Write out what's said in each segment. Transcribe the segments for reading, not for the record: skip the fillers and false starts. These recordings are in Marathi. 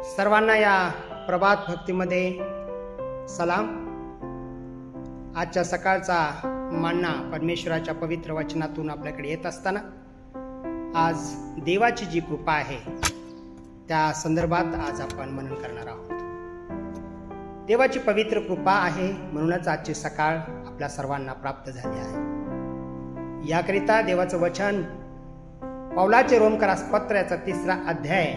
सर्वांना या प्रभात भक्तीमध्ये सलाम। आजच्या सकाळचा मान्ना परमेश्वराच्या पवित्र वचनातून आपल्याकडे येत असताना आज देवाची जी कृपा आहे त्या संदर्भात आज आपण मनन करणार आहोत। देवाची पवित्र कृपा आहे म्हणूनच आजची सकाळ आपल्या सर्वांना प्राप्त झाली आहे। याकरिता देवाचं वचन पौलाचे रोमकरास पत्र याचा 3रा अध्याय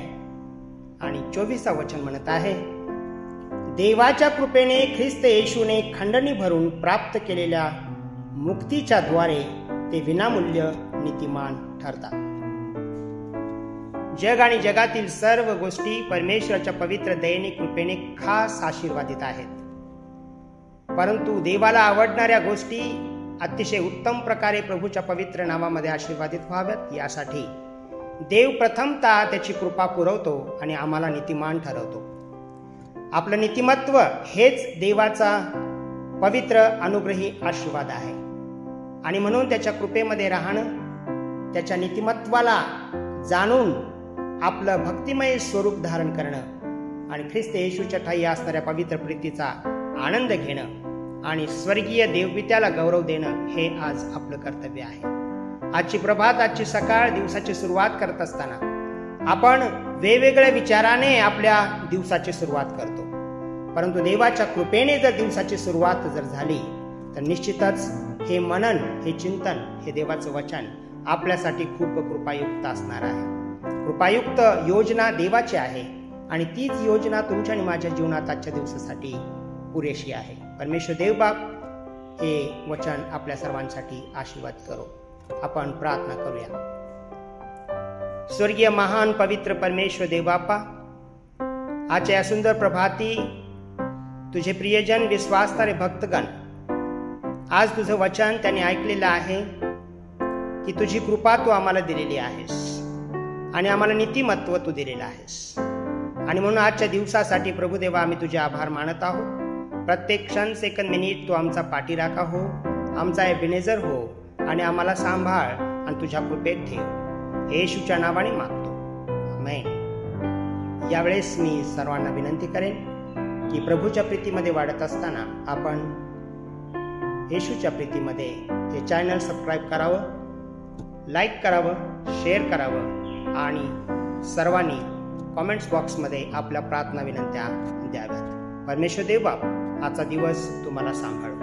आणि 24 वचन म्हणत आहे, देवाच्या कृपेने ख्रिस्त येशूने खंडणी भरून प्राप्त केलेल्या मुक्तीच्या द्वारे ते विनामूल्य नीतिमान ठरतात। जग आणि जगातील सर्व गोष्टी परमेश्वराच्या पवित्र दयेने कृपेने खास आशीर्वादित आहेत, परंतु देवाला आवडणाऱ्या गोष्टी अतिशय उत्तम प्रकारे प्रभूच्या पवित्र नावामध्ये आशीर्वादित व्हाव्यात यासाठी देव प्रथमतः त्याची कृपा पुरवतो आणि आम्हाला नीतिमान ठरवतो। आपलं नीतिमत्व हेच देवाचा पवित्र अनुग्रही आशीर्वाद आहे आणि म्हणून त्याच्या कृपेमध्ये राहणं, त्याच्या नीतिमत्वाला जाणून आपलं भक्तिमय स्वरूप धारण करणं आणि ख्रिस्त येशूच्या ठायी असणाऱ्या पवित्र प्रीतीचा आनंद घेणं आणि स्वर्गीय देवपित्याला गौरव देणं हे आज आपलं कर्तव्य आहे। आजची प्रभात, आजची सकाळ, दिवसाची सुरुवात करत असताना आपण वेगवेगळ्या विचाराने आपल्या दिवसाची सुरुवात करतो, परंतु देवाच्या कृपेने जर दिवसाची सुरुवात जर झाली तर निश्चितच हे मनन, हे चिंतन, हे देवाचं वचन आपल्यासाठी खूप कृपायुक्त असणार आहे। कृपायुक्त योजना देवाची आहे आणि तीच योजना तुमच्या आणि माझ्या जीवनात आजच्या दिवसासाठी पुरेशी आहे। परमेश्वर देवबाप हे वचन आपल्या सर्वांसाठी आशीर्वाद करो। आपण प्रार्थना करूया। स्वर्गीय महान पवित्र परमेश्वर देवबापा, आजच्या या सुंदर प्रभाती तुझे प्रियजन, विश्वासणारे भक्तगण आज तुझं वचन त्यांनी ऐकलेलं आहे की तुझी कृपा तू आम्हाला दिलेली आहेस आणि आम्हाला नीतिमत्व तू दिलेलं आहेस आणि म्हणून आजच्या दिवसासाठी प्रभुदेवा आम्ही तुझे आभार मानत आहोत। प्रत्येक क्षण, सेकंद, मिनिट तू आमचा पाठीराखा हो, आमचा एबिनेझर हो आणि आम्हाला सांभाळ आणि तुझ्या कृपेत ठेव। येशूच्या नावाने मागतो, आमेन। यावेळेस मी सर्वांना विनंती करेन की प्रभूच्या प्रीतीमध्ये वाढत असताना आपण येशूच्या प्रीतीमध्ये हे चॅनल सबस्क्राईब करावं, लाईक करावं, शेअर करावं आणि सर्वांनी कॉमेंट्स बॉक्समध्ये आपल्या प्रार्थना विनंत्या द्याव्यात। परमेश्वर देव बाप आजचा दिवस तुम्हाला सांभाळो,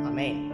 आमेन।